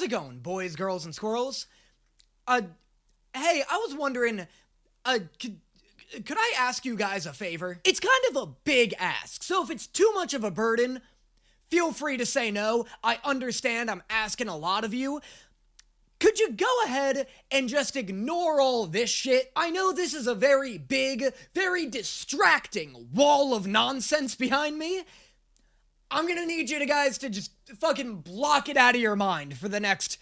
How's it going, boys, girls, and squirrels? Hey, I was wondering, could I ask you guys a favor? It's kind of a big ask, so if it's too much of a burden, feel free to say no. I understand I'm asking a lot of you. Could you go ahead and just ignore all this shit? I know this is a very big, very distracting wall of nonsense behind me. I'm gonna need you guys to just fucking block it out of your mind for the next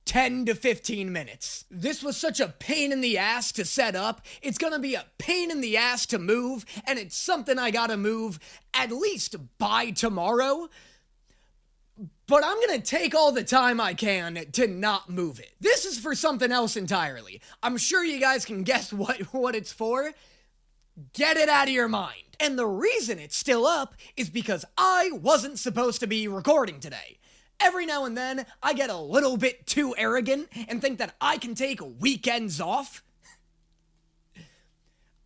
10 to 15 minutes. This was such a pain in the ass to set up. It's gonna be a pain in the ass to move, and it's something I gotta move at least by tomorrow. But I'm gonna take all the time I can to not move it. This is for something else entirely. I'm sure you guys can guess what it's for. Get it out of your mind. And the reason it's still up is because I wasn't supposed to be recording today. Every now and then, I get a little bit too arrogant and think that I can take weekends off.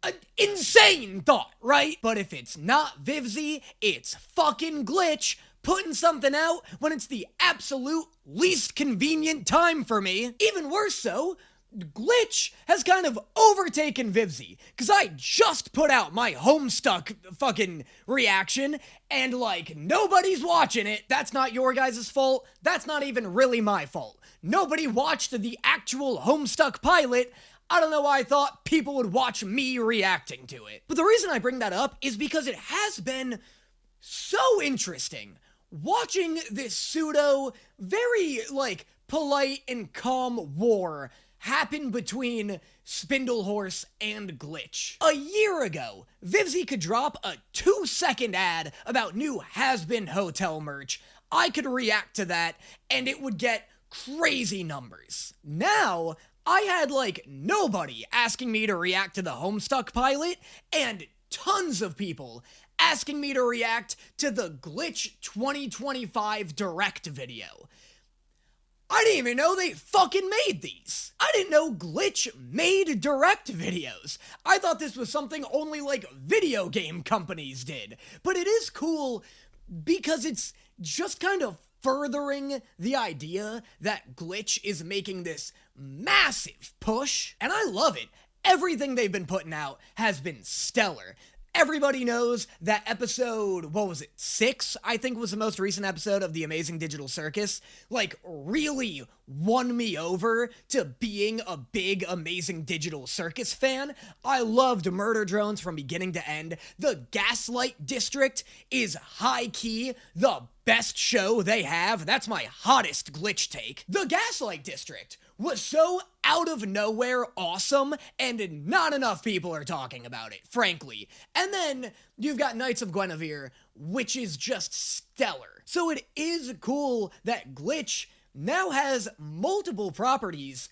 An insane thought, right? But if it's not Vivzy, it's fucking Glitch putting something out when it's the absolute least convenient time for me. Even worse so, Glitch has kind of overtaken Vivzy, because I just put out my Homestuck fucking reaction, and like, nobody's watching it. That's not your guys' fault. That's not even really my fault. Nobody watched the actual Homestuck pilot. I don't know why I thought people would watch me reacting to it. But the reason I bring that up is because it has been so interesting watching this pseudo, very, like, polite and calm war happen between Spindlehorse and Glitch. A year ago, Vivzy could drop a 2-second ad about new Has-Been Hotel merch. I could react to that, and it would get crazy numbers. Now, I had, like, nobody asking me to react to the Homestuck pilot, and tons of people asking me to react to the Glitch 2025 Direct video. I didn't even know they fucking made these. I didn't know Glitch made Direct videos. I thought this was something only, like, video game companies did. But it is cool because it's just kind of furthering the idea that Glitch is making this massive push, and I love it. Everything they've been putting out has been stellar. Everybody knows that episode, 6, I think was the most recent episode of The Amazing Digital Circus, like, really won me over to being a big Amazing Digital Circus fan. I loved Murder Drones from beginning to end. The Gaslight District is high-key the best show they have. That's my hottest Glitch take. The Gaslight District was so out of nowhere awesome, and not enough people are talking about it, frankly. And then you've got Knights of Gwennavir, which is just stellar. So it is cool that Glitch now has multiple properties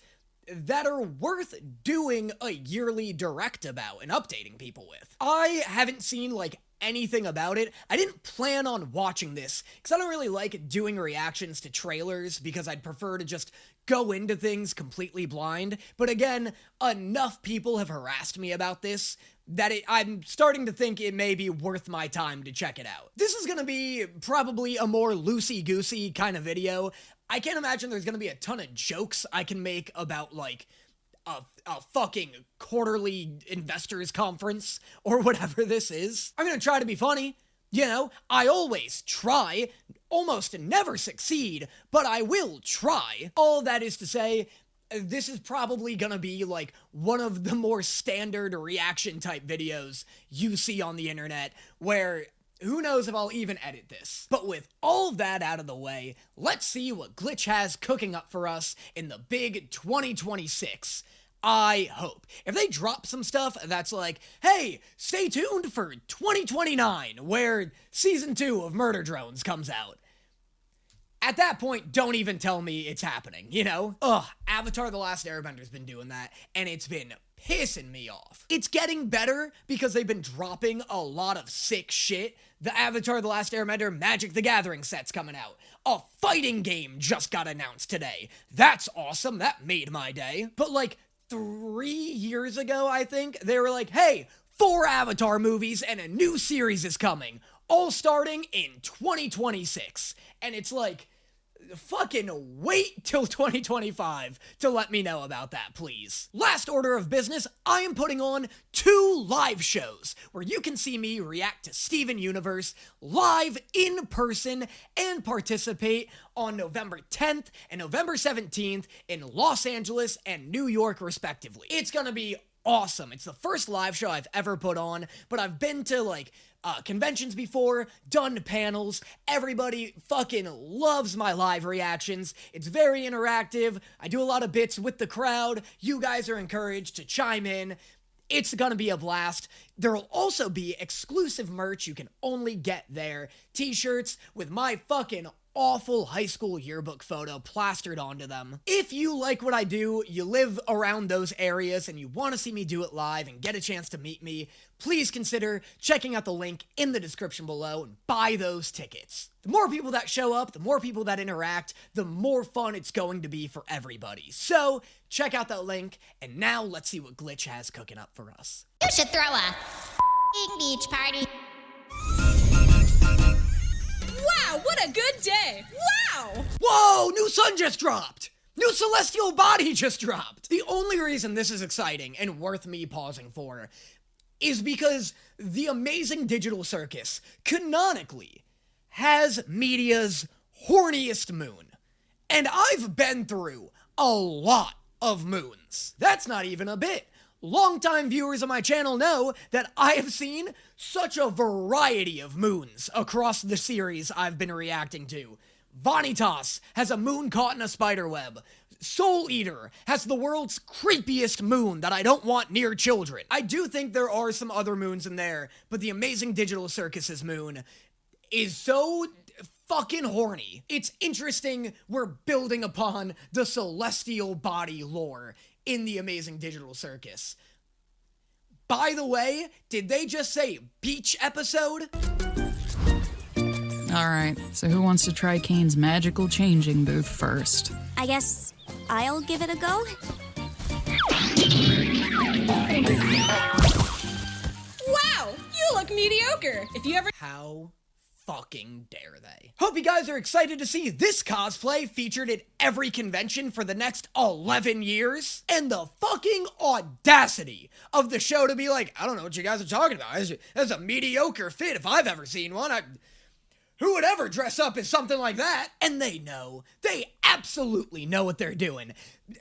that are worth doing a yearly direct about and updating people with. I haven't seen, like, anything about it. I didn't plan on watching this, because I don't really like doing reactions to trailers, because I'd prefer to just go into things completely blind. But again, enough people have harassed me about this that I'm starting to think it may be worth my time to check it out. This is gonna be probably a more loosey-goosey kind of video. I can't imagine there's gonna be a ton of jokes I can make about, like, a fucking quarterly investors conference or whatever this is. I'm gonna try to be funny. You know, I always try, almost never succeed, but I will try. All that is to say, this is probably gonna be, like, one of the more standard reaction type videos you see on the internet, where who knows if I'll even edit this. But with all of that out of the way, let's see what Glitch has cooking up for us in the big 2026. I hope. If they drop some stuff that's like, hey, stay tuned for 2029, where Season 2 of Murder Drones comes out. At that point, don't even tell me it's happening, you know? Ugh, Avatar The Last Airbender's been doing that, and it's been pissing me off. It's getting better because they've been dropping a lot of sick shit. The Avatar The Last Airbender Magic the Gathering set's coming out. A fighting game just got announced today. That's awesome. That made my day. But, like, 3 years ago, I think, they were like, hey, 4 Avatar movies and a new series is coming, all starting in 2026. And it's like, fucking wait till 2025 to let me know about that, please. Last order of business, I am putting on 2 live shows where you can see me react to Steven Universe live in person and participate on November 10th and November 17th in Los Angeles and New York, respectively. It's gonna be awesome. It's the first live show I've ever put on, but I've been to like conventions before, done panels. Everybody fucking loves my live reactions. It's very interactive. I do a lot of bits with the crowd. You guys are encouraged to chime in. It's gonna be a blast. There will also be exclusive merch you can only get there. T-shirts with my fucking awful high school yearbook photo plastered onto them. If you like what I do, you live around those areas, and you want to see me do it live and get a chance to meet me, please consider checking out the link in the description below and buy those tickets. The more people that show up, the more people that interact, the more fun it's going to be for everybody. So, check out that link, and now let's see what Glitch has cooking up for us. You should throw a beach party. Wow, what a good day! Wow! Whoa, new sun just dropped! New celestial body just dropped! The only reason this is exciting and worth me pausing for is because the amazing digital circus canonically has media's horniest moon. And I've been through a lot of moons. That's not even a bit. Longtime viewers of my channel know that I have seen such a variety of moons across the series I've been reacting to. Vanitas has a moon caught in a spider web. Soul Eater has the world's creepiest moon that I don't want near children. I do think there are some other moons in there, but the amazing digital circus's moon is so fucking horny. It's interesting we're building upon the celestial body lore in the amazing digital circus. By the way, did they just say beach episode? Alright, so who wants to try Kane's magical changing booth first? I guess I'll give it a go. Wow, you look mediocre. If you ever How fucking dare they? Hope you guys are excited to see this cosplay featured at every convention for the next 11 years. And the fucking audacity of the show to be like, I don't know what you guys are talking about. That's a mediocre fit if I've ever seen one. Who would ever dress up as something like that? And they know. They absolutely know what they're doing.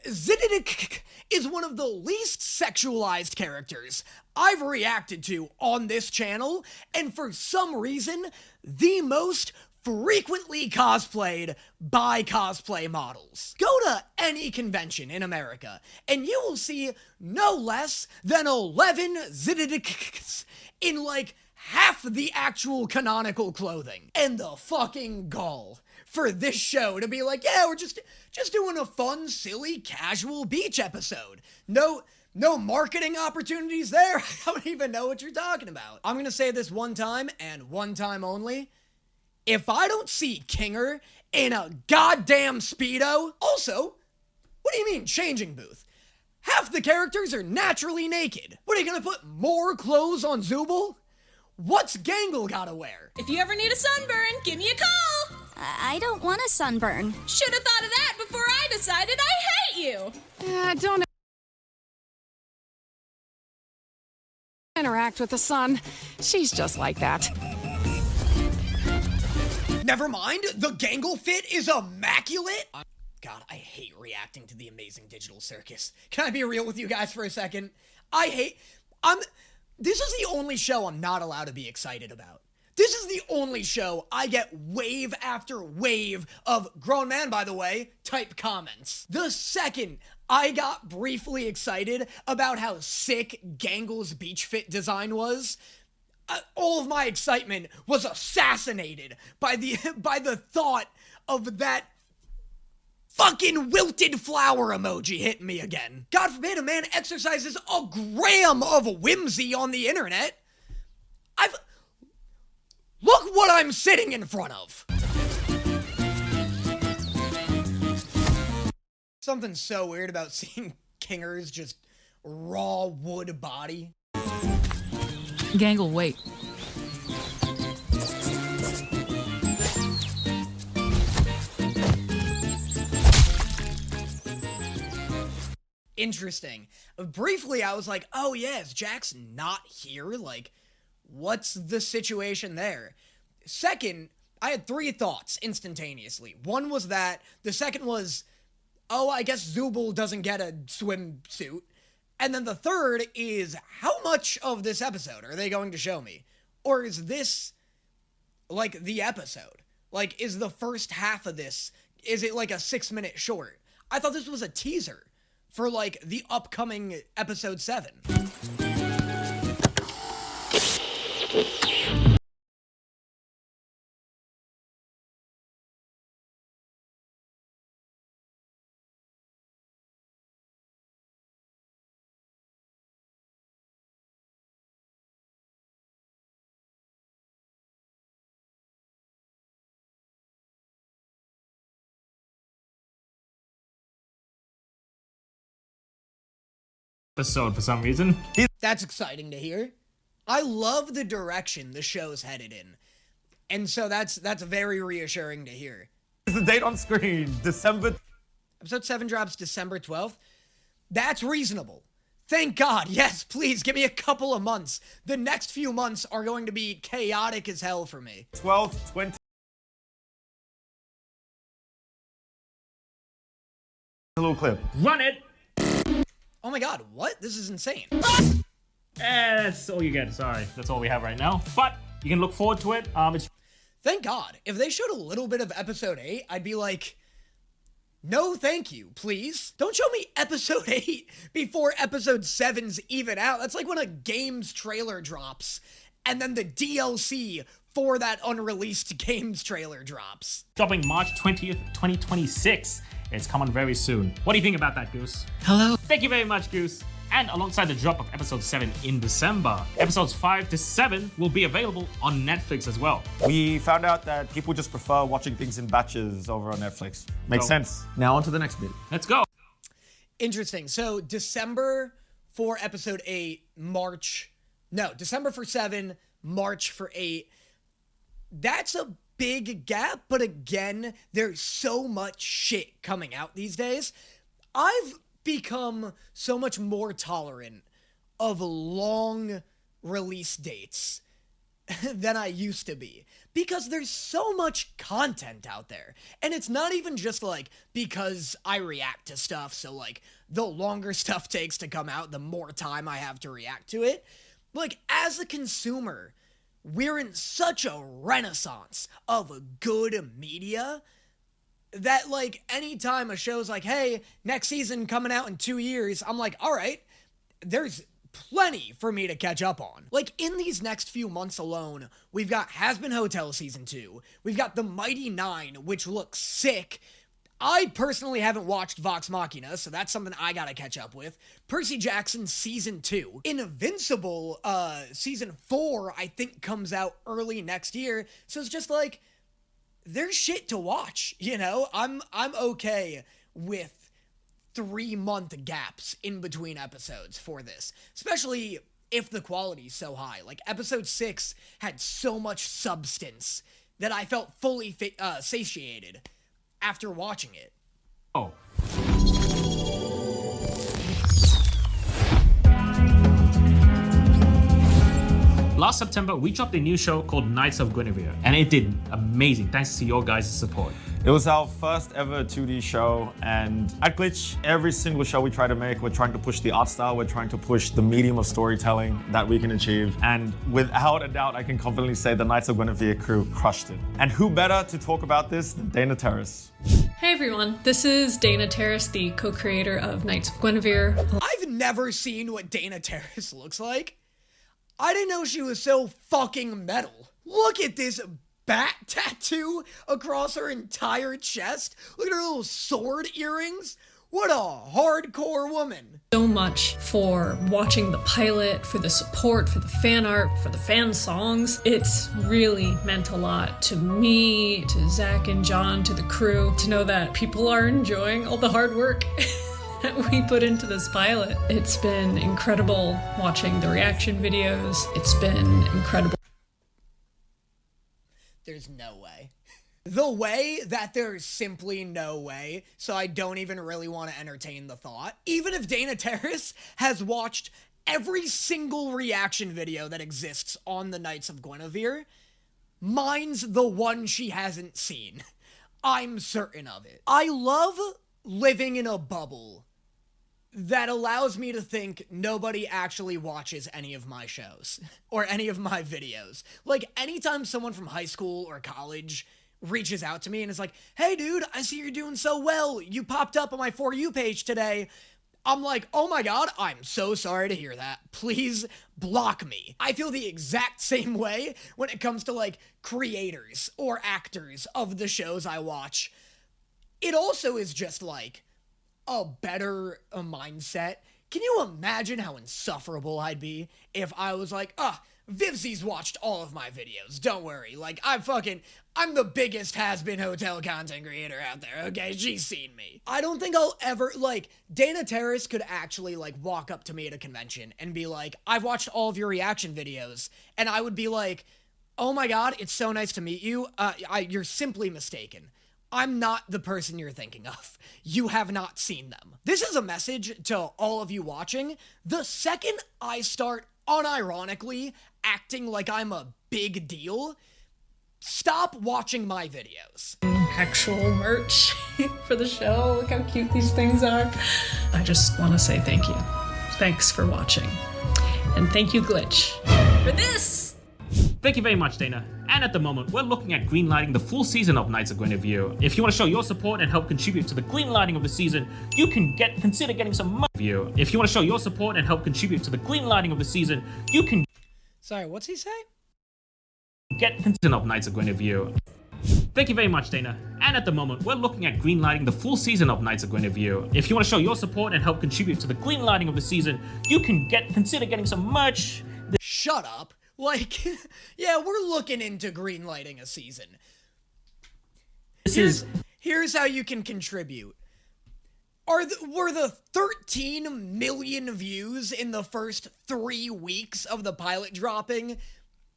Zididik is one of the least sexualized characters I've reacted to on this channel, and for some reason, the most frequently cosplayed by cosplay models. Go to any convention in America, and you will see no less than 11 Zididiks in like half the actual canonical clothing. And the fucking gall for this show to be like, yeah, we're just doing a fun, silly, casual beach episode. No marketing opportunities there. I don't even know what you're talking about. I'm gonna say this one time and one time only. If I don't see Kinger in a goddamn Speedo, also, what do you mean changing booth? Half the characters are naturally naked. What, are you gonna put more clothes on Zooble? What's Gangle gotta wear? If you ever need a sunburn, give me a call. I don't want a sunburn. Should have thought of that before I decided I hate you. Don't interact with the sun. She's just like that. Never mind, the Gangle fit is immaculate. God, I hate reacting to the amazing digital circus. Can I be real with you guys for a second? This is the only show I'm not allowed to be excited about. This is the only show I get wave after wave of grown man, by the way, type comments. The second I got briefly excited about how sick Gangle's beach fit design was, all of my excitement was assassinated by the thought of that fucking wilted flower emoji hitting me again. God forbid a man exercises a gram of whimsy on the internet. Look what I'm sitting in front of. Something so weird about seeing Kinger's just raw wood body. Gangle, wait. Interesting. Briefly, I was like, oh yeah, is Jax not here? Like, what's the situation there? Second, I had 3 thoughts instantaneously. One was that. The second was, oh, I guess Zubul doesn't get a swimsuit. And then the third is, how much of this episode are they going to show me? Or is this, like, the episode? Like, is the first half of this, is it like a 6-minute short? I thought this was a teaser for, like, the upcoming episode 7. Episode for some reason. That's exciting to hear. I love the direction the show's headed in. And so that's very reassuring to hear. Is the date on screen? December. Episode 7 drops December 12th. That's reasonable. Thank God. Yes, please give me a couple of months. The next few months are going to be chaotic as hell for me. 12th, 20. A little clip. Run it! Oh my God, what? This is insane. That's all you get. Sorry, that's all we have right now. But you can look forward to it. It's Thank God. If they showed a little bit of episode 8, I'd be like, no thank you, please. Don't show me episode 8 before episode 7's even out. That's like when a game's trailer drops and then the DLC for that unreleased game's trailer drops. dropping March 20th, 2026. It's coming very soon. What do you think about that, Goose? Hello? Thank you very much, Goose. And alongside the drop of episode 7 in December, episodes 5 to 7 will be available on Netflix as well. We found out that people just prefer watching things in batches over on Netflix. Makes sense. Now on to the next bit. Let's go. Interesting. So December for episode 8, December for 7, March for 8. That's a big gap, but again, there's so much shit coming out these days. I've become so much more tolerant of long release dates than I used to be, because there's so much content out there. And it's not even just like because I react to stuff, so like the longer stuff takes to come out, the more time I have to react to it. Like, as a consumer, we're in such a renaissance of good media that, like, anytime a show's like, hey, next season coming out in 2 years, I'm like, all right, there's plenty for me to catch up on. Like, in these next few months alone, we've got Hazbin Hotel Season 2, we've got The Mighty Nine, which looks sick. I personally haven't watched Vox Machina, so that's something I gotta catch up with. Percy Jackson Season 2. Invincible, Season 4, I think comes out early next year, so it's just like, there's shit to watch, you know? I'm okay with 3-month gaps in between episodes for this, especially if the quality's so high. Like, episode 6 had so much substance that I felt fully satiated after watching it. Oh. Last September, we dropped a new show called Knights of Gwennavir, and it did amazing thanks to your guys' support. It was our first ever 2D show, and at Glitch, every single show we try to make, we're trying to push the art style, we're trying to push the medium of storytelling that we can achieve, and without a doubt, I can confidently say the Knights of Gwennavir crew crushed it. And who better to talk about this than Dana Terrace? Hey everyone, this is Dana Terrace, the co-creator of Knights of Gwennavir. I've never seen what Dana Terrace looks like. I didn't know she was so fucking metal. Look at this bat tattoo across her entire chest. Look at her little sword earrings. What a hardcore woman. So much for watching the pilot, for the support, for the fan art, for the fan songs. It's really meant a lot to me, to Zach and John, to the crew, to know that people are enjoying all the hard work that we put into this pilot. It's been incredible watching the reaction videos. It's been incredible. There's no way. the way that there's simply no way, so I don't even really want to entertain the thought. Even if Dana Terrace has watched every single reaction video that exists on the Knights of Gwennavir, mine's the one she hasn't seen. I'm certain of it. I love living in a bubble that allows me to think nobody actually watches any of my shows or any of my videos. Like, anytime someone from high school or college reaches out to me and is like, hey dude, I see you're doing so well, you popped up on my For You page today, I'm like, oh my god, I'm so sorry to hear that. Please block me. I feel the exact same way when it comes to, like, creators or actors of the shows I watch. It also is just, like, a better mindset. Can you imagine how insufferable I'd be if I was like, Vivzy's watched all of my videos, don't worry, like, I'm the biggest has-been hotel content creator out there, okay, she's seen me. I don't think I'll ever, like, Dana Terrace could actually, like, walk up to me at a convention and be like, I've watched all of your reaction videos, and I would be like, oh my god, it's so nice to meet you, you're simply mistaken. I'm not the person you're thinking of. You have not seen them. This is a message to all of you watching. The second I start unironically acting like I'm a big deal, stop watching my videos. Actual merch for the show. Look how cute these things are. I just want to say thank you. Thanks for watching. And thank you, Glitch, for this! Thank you very much, Dana. And at the moment, we're looking at greenlighting the full season of Knights of Gwennavir. If you want to show your support and help contribute to the greenlighting of the season, you can consider getting some money. If you want to show your support and help contribute to the greenlighting of the season, you can. Sorry, what's he say? Get content of Knights of Gwennavir. Thank you very much, Dana. And at the moment, we're looking at greenlighting the full season of Knights of Gwennavir. If you want to show your support and help contribute to the greenlighting of the season, you can consider getting some merch. Shut up. Like, yeah, we're looking into greenlighting a season. Here's how you can contribute. Were the 13 million views in the first 3 weeks of the pilot dropping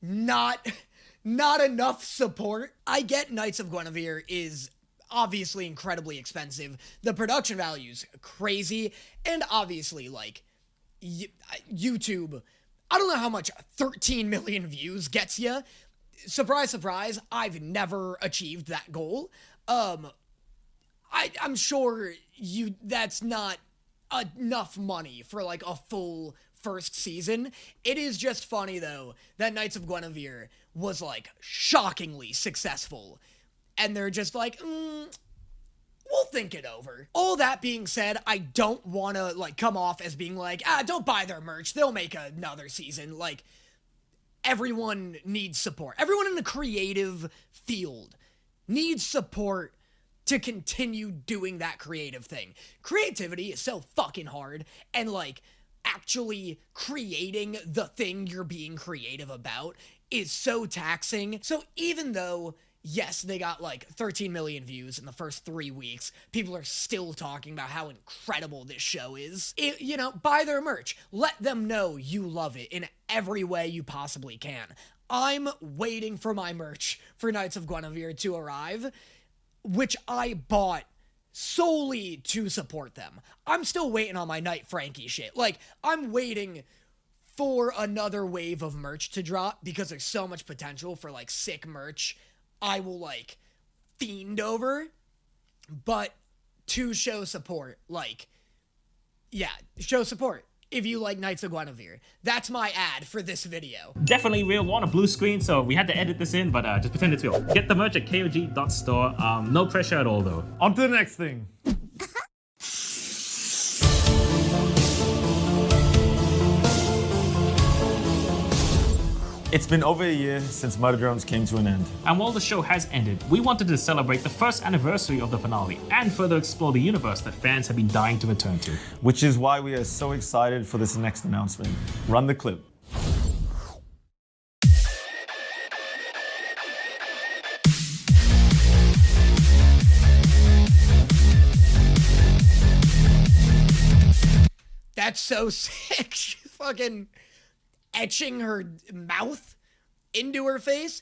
not enough support? I get Knights of Gwennavir is obviously incredibly expensive. The production value's crazy, and obviously, like, YouTube, I don't know how much 13 million views gets you. Surprise, surprise, I've never achieved that goal. I'm sure that's not enough money for, like, a full first season. It is just funny, though, that Knights of Gwennavir was, like, shockingly successful. And they're just like, we'll think it over. All that being said, I don't want to, like, come off as being like, don't buy their merch, they'll make another season. Like, everyone needs support. Everyone in the creative field needs support to continue doing that creative thing. Creativity is so fucking hard, and, like, actually creating the thing you're being creative about is so taxing. So even though, yes, they got like 13 million views in the first 3 weeks, people are still talking about how incredible this show is. Buy their merch. Let them know you love it in every way you possibly can. I'm waiting for my merch for Knights of Gwennavir to arrive, which I bought solely to support them. I'm still waiting on my Night Frankie shit. Like, I'm waiting for another wave of merch to drop because there's so much potential for, like, sick merch I will, like, fiend over. But to show support, like, yeah, show support if you like Knights of Gwennavir. That's my ad for this video. Definitely real on a blue screen, so we had to edit this in, but just pretend it's real. Get the merch at kog.store. No pressure at all, though. On to the next thing. It's been over a year since Murder Drones came to an end. And while the show has ended, we wanted to celebrate the first anniversary of the finale and further explore the universe that fans have been dying to return to. Which is why we are so excited for this next announcement. Run the clip. That's so sick. She's fucking etching her mouth into her face.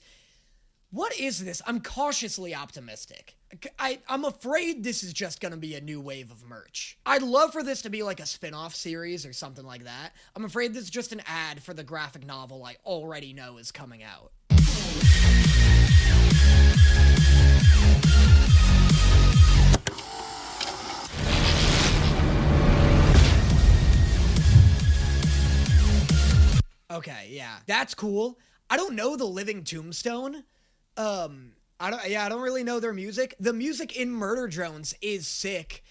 What is this? I'm cautiously optimistic. I'm afraid this is just gonna be a new wave of merch. I'd love for this to be like a spin-off series or something like that. I'm afraid this is just an ad for the graphic novel I already know is coming out. Okay, yeah, that's cool. I don't know the Living Tombstone. I don't really know their music. The music in Murder Drones is sick,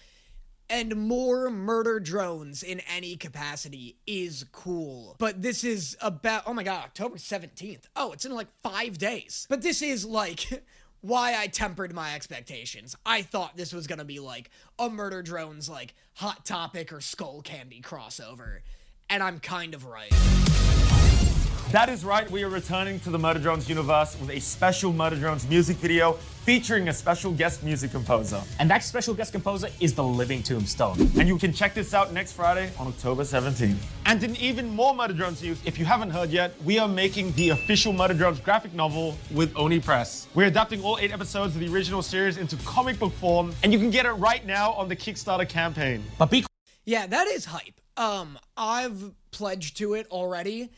and more Murder Drones in any capacity is cool. But this is about, oh my god, October 17th. Oh, it's in like 5 days. But this is like why I tempered my expectations. I thought this was gonna be like a Murder Drones like Hot Topic or Skull Candy crossover, and I'm kind of right. That is right, we are returning to the Murder Drones universe with a special Murder Drones music video featuring a special guest music composer. And that special guest composer is the Living Tombstone. And you can check this out next Friday on October 17th. And in even more Murder Drones news, if you haven't heard yet, we are making the official Murder Drones graphic novel with Oni Press. We're adapting all 8 episodes of the original series into comic book form, and you can get it right now on the Kickstarter campaign. But yeah, that is hype. I've pledged to it already.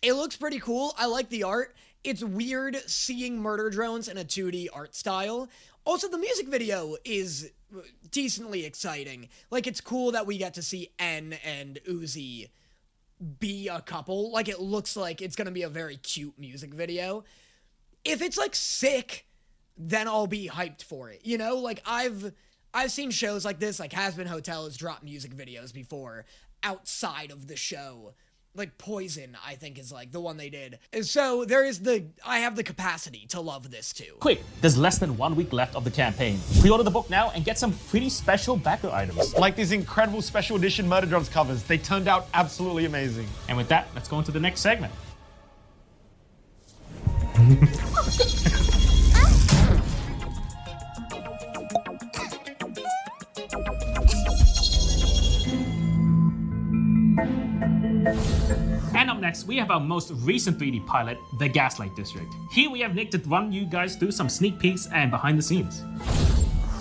It looks pretty cool. I like the art. It's weird seeing Murder Drones in a 2D art style. Also, the music video is decently exciting. Like, it's cool that we get to see N and Uzi be a couple. Like, it looks like it's gonna be a very cute music video. If it's, like, sick, then I'll be hyped for it. You know? Like, I've seen shows like this, like Has Been Hotel has dropped music videos before outside of the show. Like Poison, I think, is like the one they did. So I have the capacity to love this too. quick, there's less than 1 week left of the campaign. Pre-order the book now and get some pretty special backer items. Like these incredible special edition Murder Drones covers. They turned out absolutely amazing. And with that, let's go into the next segment. And up next, we have our most recent 3D pilot, the Gaslight District. Here we have Nick to run you guys through some sneak peeks and behind the scenes.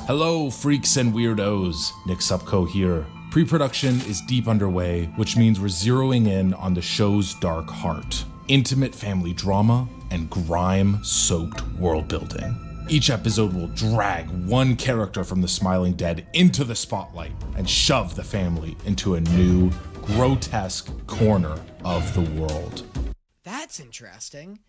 Hello, freaks and weirdos. Nick Supco here. Pre-production is deep underway, which means we're zeroing in on the show's dark heart. Intimate family drama and grime-soaked world building. Each episode will drag one character from the Smiling Dead into the spotlight and shove the family into a new, grotesque corner of the world. That's interesting.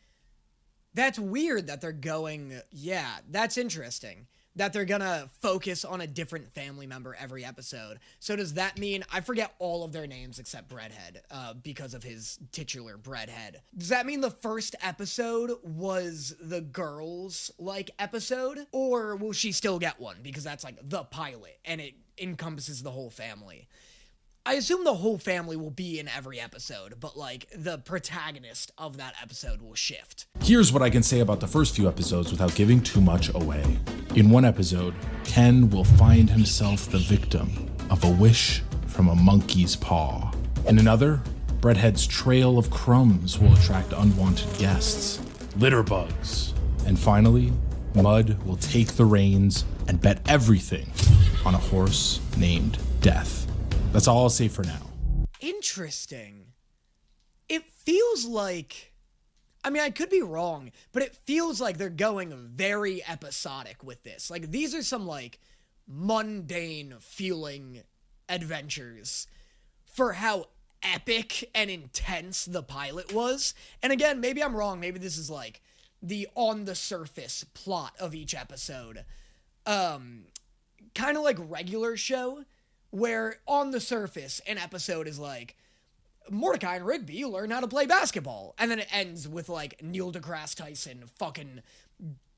That's weird that they're going, yeah, that's interesting. That they're gonna focus on a different family member every episode. So does that mean, I forget all of their names except Breadhead, because of his titular Breadhead. Does that mean the first episode was the girls, like, episode? Or will she still get one? Because that's, like, the pilot, and it encompasses the whole family. I assume the whole family will be in every episode, but, like, the protagonist of that episode will shift. Here's what I can say about the first few episodes without giving too much away. In one episode, Ken will find himself the victim of a wish from a monkey's paw. In another, Breadhead's trail of crumbs will attract unwanted guests, litter bugs. And finally, Mud will take the reins and bet everything on a horse named Death. That's all I'll say for now. Interesting. It feels like, I mean, I could be wrong, but it feels like they're going very episodic with this. Like, these are some, like, mundane feeling adventures for how epic and intense the pilot was. And again, maybe I'm wrong. Maybe this is, like, the on-the-surface plot of each episode. Kind of like regular show, where on the surface, an episode is like, Mordecai and Rigby learn how to play basketball. And then it ends with, like, Neil deGrasse Tyson fucking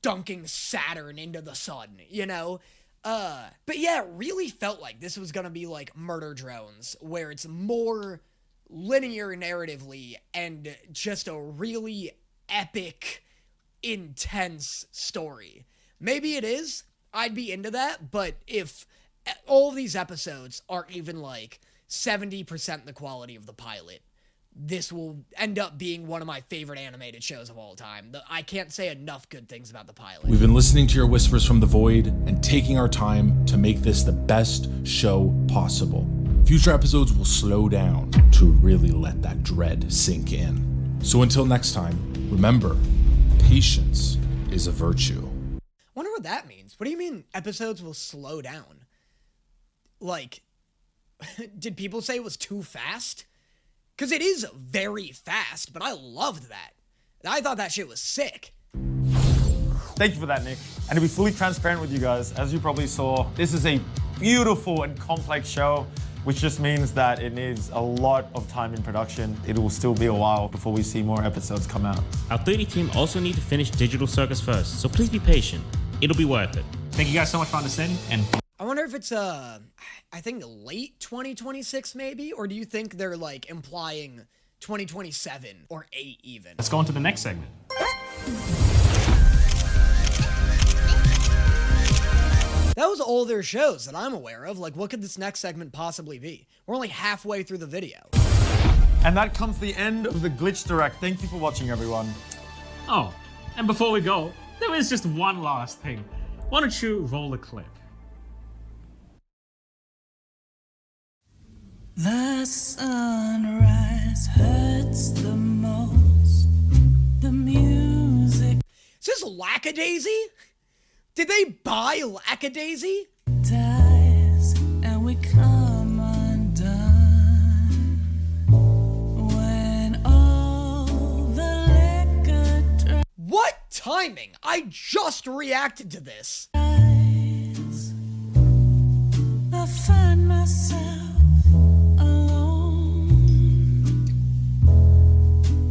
dunking Saturn into the sun, you know? But yeah, it really felt like this was gonna be like Murder Drones, where it's more linear narratively and just a really epic, intense story. Maybe it is. I'd be into that, but if all of these episodes are even like 70% the quality of the pilot, this will end up being one of my favorite animated shows of all time. I can't say enough good things about the pilot. We've been listening to your whispers from the void and taking our time to make this the best show possible. Future episodes will slow down to really let that dread sink in. So until next time, remember, patience is a virtue. I wonder what that means. What do you mean episodes will slow down? Like, did people say it was too fast? Because it is very fast, but I loved that. I thought that shit was sick. Thank you for that, Nick. And to be fully transparent with you guys, as you probably saw, this is a beautiful and complex show, which just means that it needs a lot of time in production. It will still be a while before we see more episodes come out. Our 3D team also need to finish Digital Circus first, so please be patient. It'll be worth it. Thank you guys so much for understanding, and I wonder if it's I think late 2026 maybe, or do you think they're like implying 2027 or 8 even? let's go on to the next segment. That was all their shows that I'm aware of. Like, what could this next segment possibly be? We're only halfway through the video. And that comes the end of the Glitch Direct. Thank you for watching, everyone. Oh, and before we go, there is just one last thing. Why don't you roll the clip? The sunrise hurts the most. The music Is this Lackadaisy? Did they buy Lackadaisy? dies and we come undone. When all the liquor What timing? I just reacted to this. dries, I find myself alone.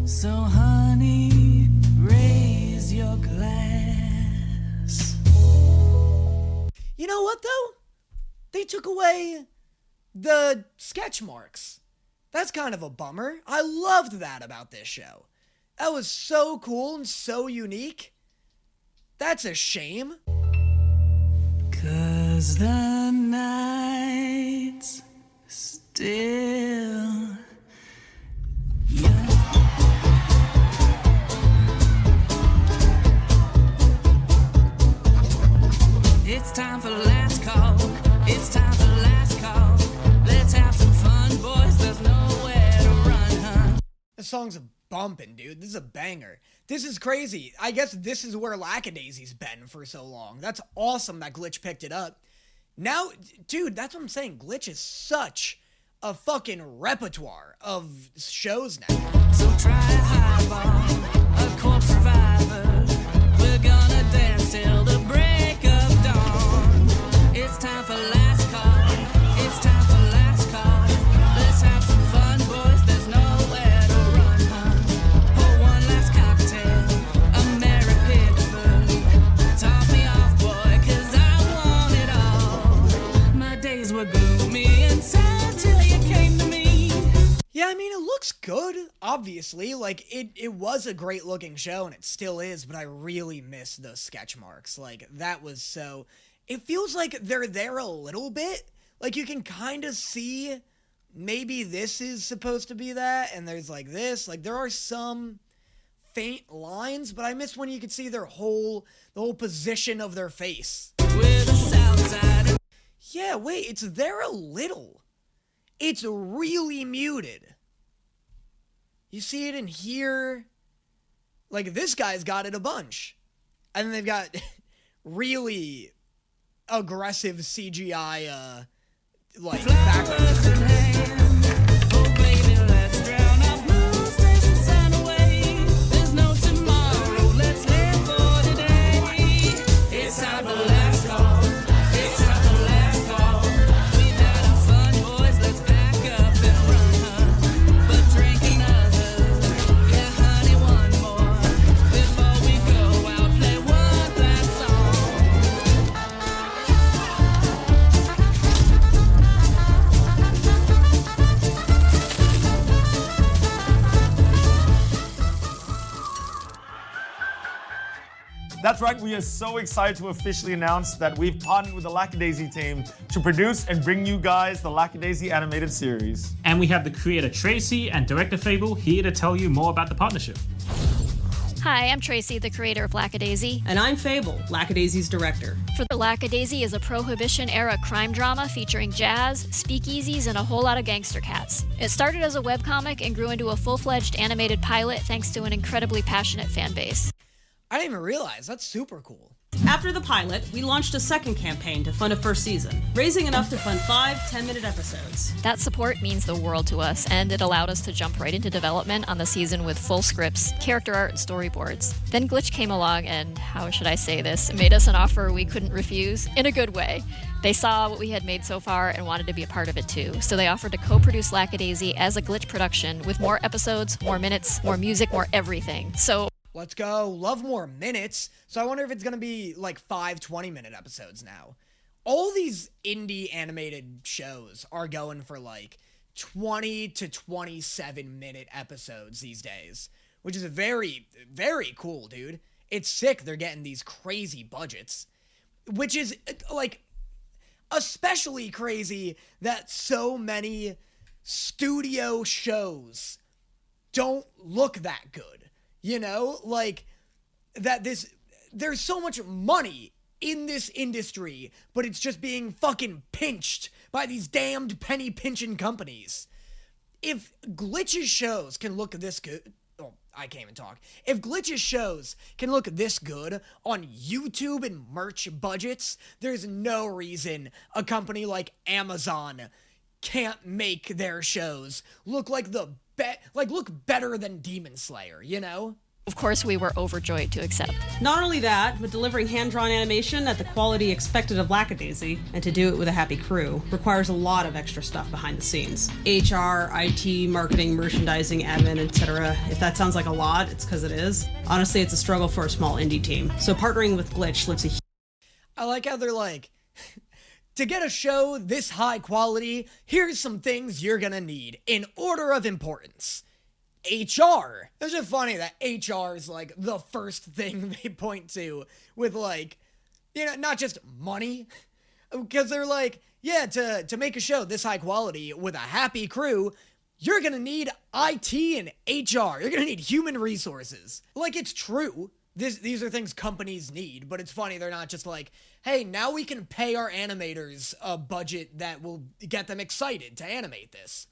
So honey, raise your glass. You know what, though? They took away the sketch marks. That's kind of a bummer. I loved that about this show. That was so cool and so unique. That's a shame. 'Cause the night's still young. It's time for last call. It's time for last call. Let's have some fun, boys. There's nowhere to run, huh? This song's bumping, dude. This is a banger. This is crazy. I guess this is where Lackadaisy's been for so long. That's awesome that Glitch picked it up. Now, dude, that's what I'm saying. Glitch is such a fucking repertoire of shows now. So try a highball, a corpse survivor. We're gonna dance till the break of dawn. It's time for last call. It's time for last call. Let's have some fun, boys. There's nowhere to run, huh? Pour one last cocktail, a Mary Pickford. Top me off, boy, 'cause I want it all. My days were gloomy and sad till you came to me. Yeah, I mean, it looks good, obviously. Like, it was a great looking show, and it still is, but I really miss those sketch marks. Like, that was so... It feels like they're there a little bit. Like, you can kind of see maybe this is supposed to be that, and there's, like, this. Like, there are some faint lines, but I miss when you could see the whole position of their face. We're the south side. Yeah, wait, it's there a little. It's really muted. You see it in here. Like, this guy's got it a bunch. And then they've got really aggressive CGI, like, Flowers in background. hand. Oh, baby, let's drown our blues, chase the sun away. There's no tomorrow, let's live for today. It's time for last call. It's time for last call. We've had our fun, boys, let's pack up and run, huh? But drink another, yeah, honey, one more. Before we go out, play one last song. That's right, we are so excited to officially announce that we've partnered with the Lackadaisy team to produce and bring you guys the Lackadaisy animated series. And we have the creator Tracy and director Fable here to tell you more about the partnership. Hi, I'm Tracy, the creator of Lackadaisy. And I'm Fable, Lackadaisy's director. For the Lackadaisy is a Prohibition-era crime drama featuring jazz, speakeasies, and a whole lot of gangster cats. It started as a webcomic and grew into a full-fledged animated pilot thanks to an incredibly passionate fan base. I didn't even realize. That's super cool. After the pilot, we launched a second campaign to fund a first season, raising enough to fund 5 10-minute episodes. That support means the world to us, and it allowed us to jump right into development on the season with full scripts, character art, and storyboards. Then Glitch came along and, how should I say this, made us an offer we couldn't refuse, in a good way. They saw what we had made so far and wanted to be a part of it too, so they offered to co-produce Lackadaisy as a Glitch production with more episodes, more minutes, more music, more everything. So Let's go. Love more minutes. So I wonder if it's going to be like 5 20-minute episodes now. All these indie animated shows are going for like 20 to 27-minute episodes these days, which is very, very cool, dude. It's sick they're getting these crazy budgets, which is like especially crazy that so many studio shows don't look that good. You know, like, there's so much money in this industry, but it's just being fucking pinched by these damned penny pinching companies. If Glitch's shows can look this good, oh, I can't even talk. If Glitch's shows can look this good on YouTube and merch budgets, there's no reason a company like Amazon can't make their shows look like look better than Demon Slayer, you know? of course we were overjoyed to accept. Not only that, but delivering hand-drawn animation at the quality expected of Lackadaisy, and to do it with a happy crew, requires a lot of extra stuff behind the scenes. HR, IT, marketing, merchandising, admin, etc. If that sounds like a lot, it's because it is. Honestly, it's a struggle for a small indie team. So partnering with Glitch lifts a huge... I like how they're like, to get a show this high quality, here's some things you're gonna need in order of importance. HR. It's just funny that HR is like the first thing they point to with like, you know, not just money, because they're like, yeah, to make a show this high quality with a happy crew, you're gonna need IT and HR. You're gonna need human resources. Like, it's true. These are things companies need, but it's funny they're not just like, hey, now we can pay our animators a budget that will get them excited to animate this.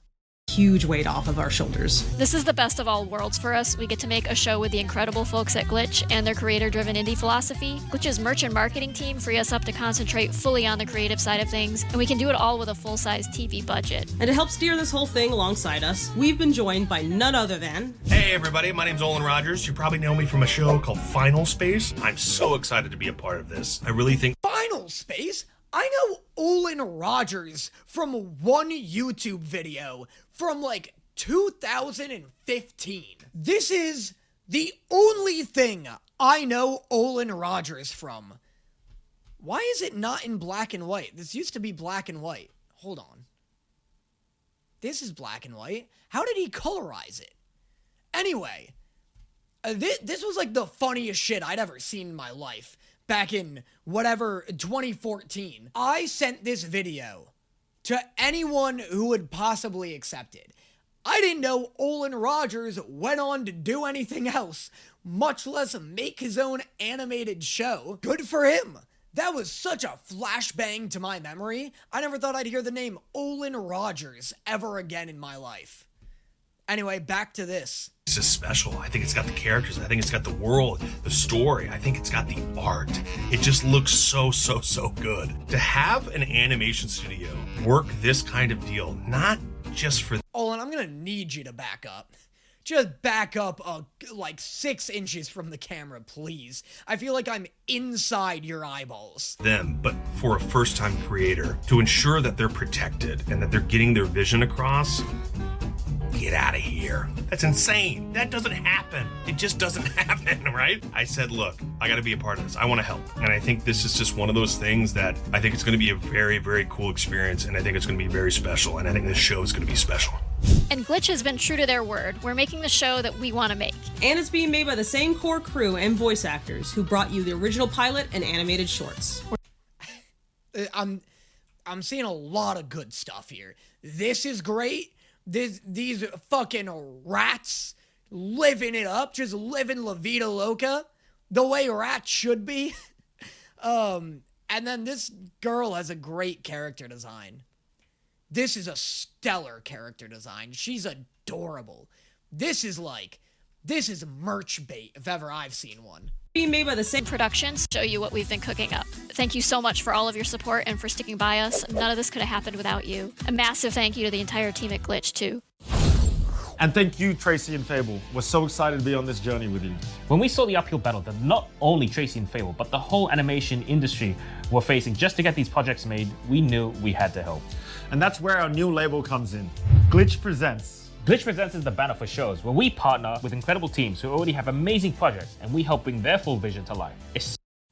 Huge weight off of our shoulders. This is the best of all worlds for us. We get to make a show with the incredible folks at Glitch and their creator-driven indie philosophy. Glitch's merch and marketing team free us up to concentrate fully on the creative side of things, and we can do it all with a full-size TV budget. And to help steer this whole thing alongside us, we've been joined by none other than... Hey everybody, my name's Olin Rogers. You probably know me from a show called Final Space. I'm so excited to be a part of this. I really think... Final Space? I know Olin Rogers from one YouTube video from like 2015. This is the only thing I know Olin Rogers from. Why is it not in black and white? This used to be black and white. Hold on. This is black and white. How did he colorize it? Anyway, this was like the funniest shit I'd ever seen in my life. Back in, 2014. I sent this video to anyone who would possibly accept it. I didn't know Olin Rogers went on to do anything else, much less make his own animated show. Good for him. That was such a flashbang to my memory. I never thought I'd hear the name Olin Rogers ever again in my life. Anyway, back to this. This is special. I think it's got the characters. I think it's got the world, the story. I think it's got the art. It just looks so good. To have an animation studio work this kind of deal, not just for... Olin, I'm gonna need you to back up. Just back up like 6 inches from the camera, please. I feel like I'm inside your eyeballs. Them, but for a first-time creator, to ensure that they're protected and that they're getting their vision across... Get out of here. That's insane. That doesn't happen. It just doesn't happen, right? I said, look, I got to be a part of this. I want to help. And I think this is just one of those things that I think it's going to be a very, very cool experience. And I think it's going to be very special. And I think this show is going to be special. And Glitch has been true to their word. We're making the show that we want to make. And it's being made by the same core crew and voice actors who brought you the original pilot and animated shorts. I'm seeing a lot of good stuff here. This is great. These fucking rats living it up, just living La Vida Loca, the way rats should be. And then this girl has a great character design. This is a stellar character design. She's adorable. This is merch bait if ever I've seen one. Being made by the same productions show you what we've been cooking up. Thank you so much for all of your support and for sticking by us. None of this could have happened without you. A massive thank you to the entire team at Glitch, too. And thank you, Tracy and Fable. We're so excited to be on this journey with you. When we saw the uphill battle that not only Tracy and Fable, but the whole animation industry were facing just to get these projects made, we knew we had to help. And that's where our new label comes in. Glitch Presents. Glitch Presents is the banner for shows where we partner with incredible teams who already have amazing projects and we help bring their full vision to life.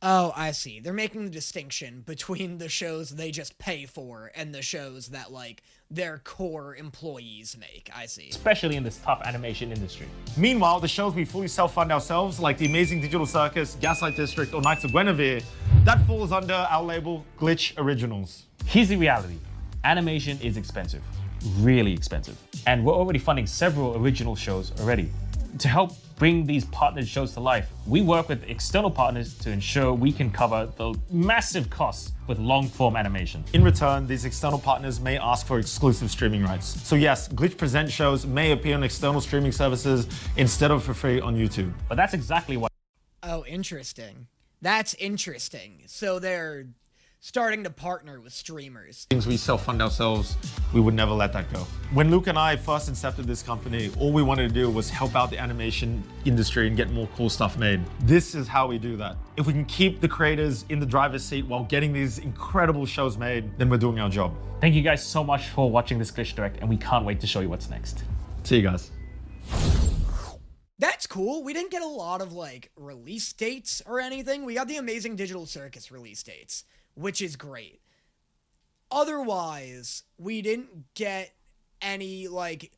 Oh, I see. They're making the distinction between the shows they just pay for and the shows that, like, their core employees make. I see. Especially in this tough animation industry. Meanwhile, the shows we fully self-fund ourselves, like the amazing Digital Circus, Gaslight District, or Knights of Gwennavir, that falls under our label, Glitch Originals. Here's the reality. Animation is expensive. Really expensive. And we're already funding several original shows already. To help bring these partnered shows to life, we work with external partners to ensure we can cover the massive costs with long-form animation. In return, these external partners may ask for exclusive streaming rights. So yes, Glitch Present shows may appear on external streaming services instead of for free on YouTube. But that's exactly what... Oh, interesting. That's interesting. So they're starting to partner with streamers. Things we self-fund ourselves, we would never let that go. When Luke and I first incepted this company, all we wanted to do was help out the animation industry and get more cool stuff made. This is how we do that. If we can keep the creators in the driver's seat while getting these incredible shows made, then we're doing our job. Thank you guys so much for watching this Glitch Direct, and we can't wait to show you what's next. See you guys. That's cool. We didn't get a lot of, like, release dates or anything. We got the amazing Digital Circus release dates, which is great. Otherwise, we didn't get any, like,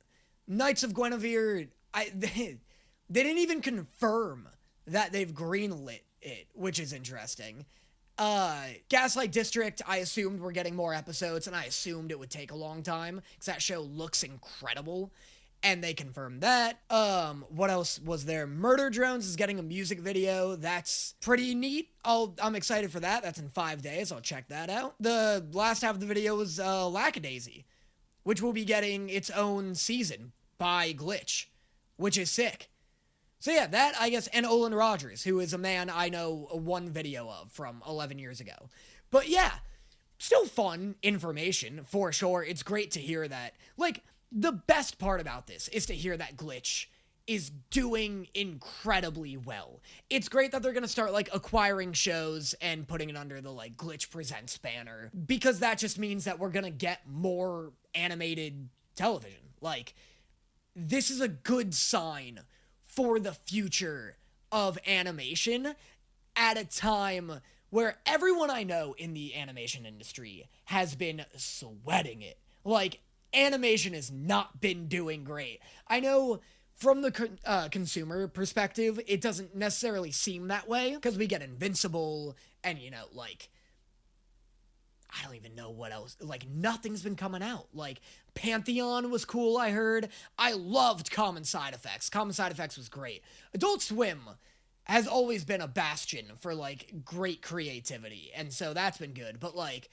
Knights of Gwennavir. They didn't even confirm that they've greenlit it, which is interesting. Gaslight District, I assumed we're getting more episodes, and I assumed it would take a long time, because that show looks incredible. And they confirmed that. What else was there? Murder Drones is getting a music video. That's pretty neat. I'm excited for that. That's in 5 days. I'll check that out. The last half of the video was Lackadaisy, which will be getting its own season by Glitch, which is sick. So yeah, that, I guess, and Olin Rogers, who is a man I know one video of from 11 years ago. But yeah, still fun information, for sure. It's great to hear that. Like, the best part about this is to hear that Glitch is doing incredibly well. It's great that they're gonna start, like, acquiring shows and putting it under the, like, Glitch Presents banner, because that just means that we're gonna get more animated television. Like, this is a good sign for the future of animation at a time where everyone I know in the animation industry has been sweating it. Like, animation has not been doing great. I know from the consumer perspective, it doesn't necessarily seem that way, because we get Invincible, and, you know, like, I don't even know what else. Like, nothing's been coming out. Like, Pantheon was cool, I heard. I loved Common Side Effects. Common Side Effects was great. Adult Swim has always been a bastion for, like, great creativity, and so that's been good. But, like,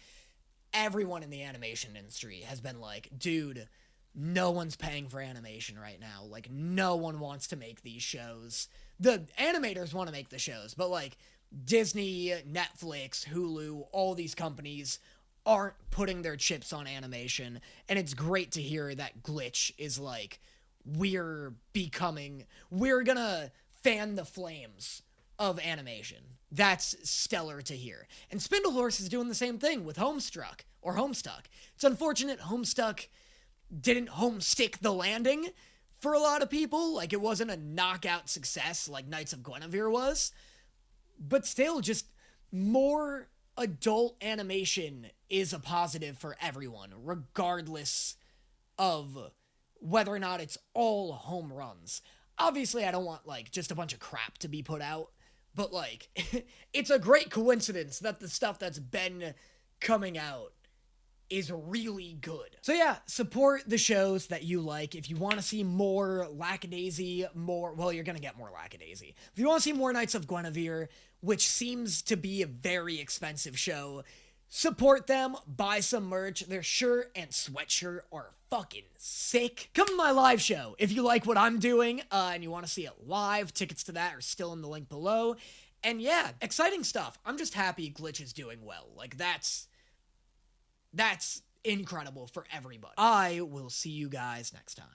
everyone in the animation industry has been like, dude, no one's paying for animation right now. Like, no one wants to make these shows. The animators want to make the shows, but, like, Disney, Netflix, Hulu, all these companies aren't putting their chips on animation, and it's great to hear that Glitch is like, we're gonna fan the flames of animation. That's stellar to hear. And Spindlehorse is doing the same thing with Homestuck. It's unfortunate Homestuck didn't homestick the landing for a lot of people. Like, it wasn't a knockout success like Knights of Gwennavir was. But still, just more adult animation is a positive for everyone, regardless of, whether or not it's all home runs. Obviously, I don't want, like, just a bunch of crap to be put out, but, like, it's a great coincidence that the stuff that's been coming out is really good. So yeah, support the shows that you like. If you want to see more Lackadaisy, well, you're gonna get more Lackadaisy. If you want to see more Knights of Gwennavir, which seems to be a very expensive show, support them, buy some merch. Their shirt and sweatshirt are fucking sick. Come to my live show if you like what I'm doing and you want to see it live. Tickets to that are still in the link below. And yeah, exciting stuff. I'm just happy Glitch is doing well. Like, that's incredible for everybody. I will see you guys next time.